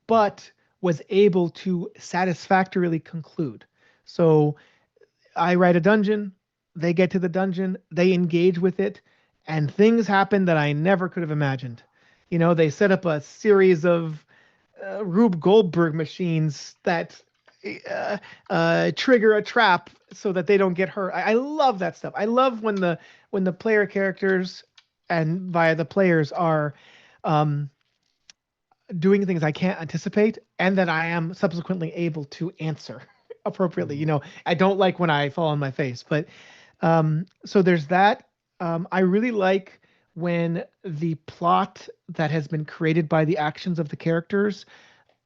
but was able to satisfactorily conclude. So I write a dungeon, they get to the dungeon, they engage with it, and things happen that I never could have imagined. You know, they set up a series of Rube Goldberg machines that uh, trigger a trap so that they don't get hurt. I love that stuff. I love when the player characters and via the players are um, doing things I can't anticipate and that I am subsequently able to answer appropriately. You Mhm. know, I don't like when I fall on my face, but so there's that. I really like when the plot that has been created by the actions of the characters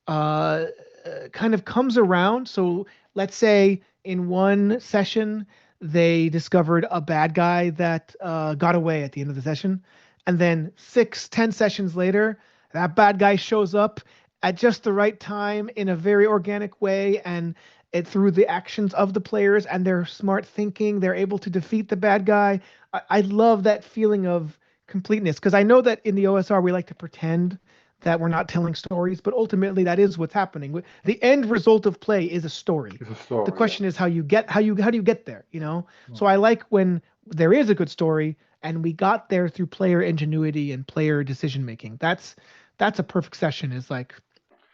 kind of comes around. So let's say in one session they discovered a bad guy that got away at the end of the session, and then 6, 10 sessions later, that bad guy shows up at just the right time in a very organic way, and it through the actions of the players and their smart thinking, they're able to defeat the bad guy. I love that feeling of completeness because I know that in the OSR we like to pretend that we're not telling stories, but ultimately that is what's happening. The end result of play is a story. It's a The story, question is how do you get there, you know? yeah. So I like when there is a good story and we got there through player ingenuity and player decision making. That's a perfect session. Is like,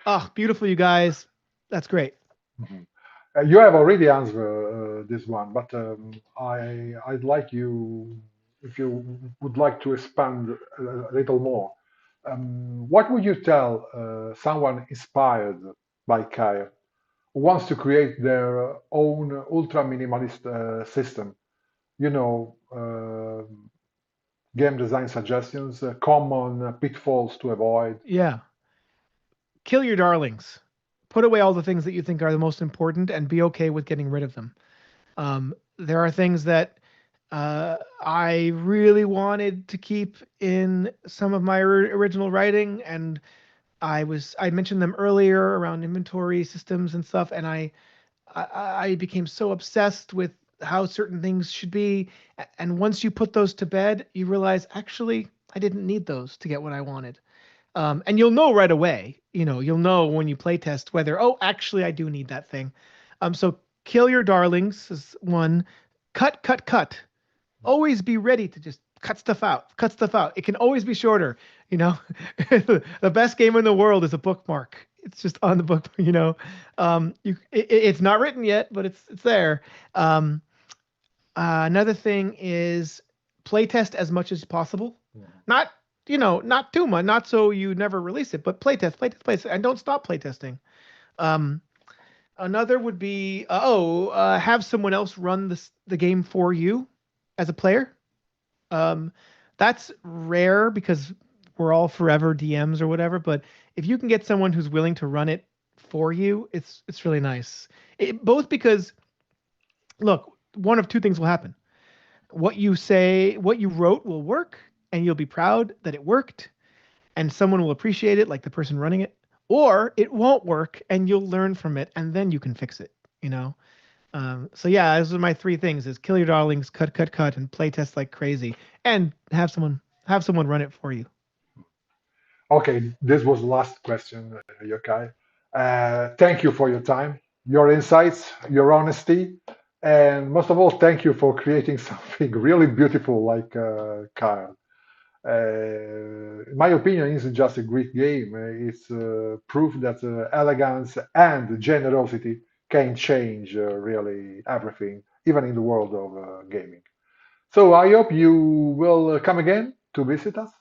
oh, beautiful, you guys. That's great. Mhm. You have already answered this one, but I'd like you, if you would like to expand a little more. What would you tell someone inspired by Kaya who wants to create their own ultra minimalist system? You know, game design suggestions, common pitfalls to avoid. Yeah. Kill your darlings. Put away all the things that you think are the most important and be okay with getting rid of them. There are things that I really wanted to keep in some of my original writing, and I mentioned them earlier around inventory systems and stuff, and I became so obsessed with how certain things should be, and once you put those to bed, you realize actually I didn't need those to get what I wanted. And you'll know right away. You know, you'll know when you play test whether, oh, actually, I do need that thing. So kill your darlings is one. Cut, cut, cut. Always be ready to just cut stuff out. Cut stuff out. It can always be shorter. You know, the best game in the world is a bookmark. It's just on the book. You know, it's not written yet, but it's there. Um, Another thing is playtest as much as possible. Mhm. Not, you know, not too much, not so you never release it, but playtest, playtest, playtest, and don't stop playtesting. Um, Another would be have someone else run the game for you as a player. Um, that's rare because we're all forever DMs or whatever. But if you can get someone who's willing to run it for you, it's really nice. Both because look, one of two things will happen: what you wrote will work, and you'll be proud that it worked, and someone will appreciate it, like the person running it, or it won't work, and you'll learn from it, and then you can fix it. You know. So yeah, those are my three things: is kill your darlings, cut, cut, cut, and play test like crazy, and have someone run it for you. Okay, this was the last question, Yokai. Thank you for your time, your insights, your honesty, and most of all, thank you for creating something really beautiful like Kyle. In my opinion, isn't just a great game. It's proof that elegance and generosity can change really everything, even in the world of gaming. So I hope you will come again to visit us,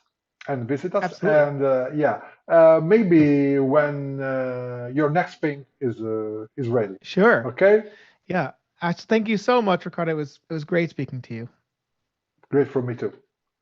Absolutely. and yeah, maybe when your next ping is ready. Sure. Okay, Yeah. Thank you so much, Ricardo. It was great speaking to you. great for me too.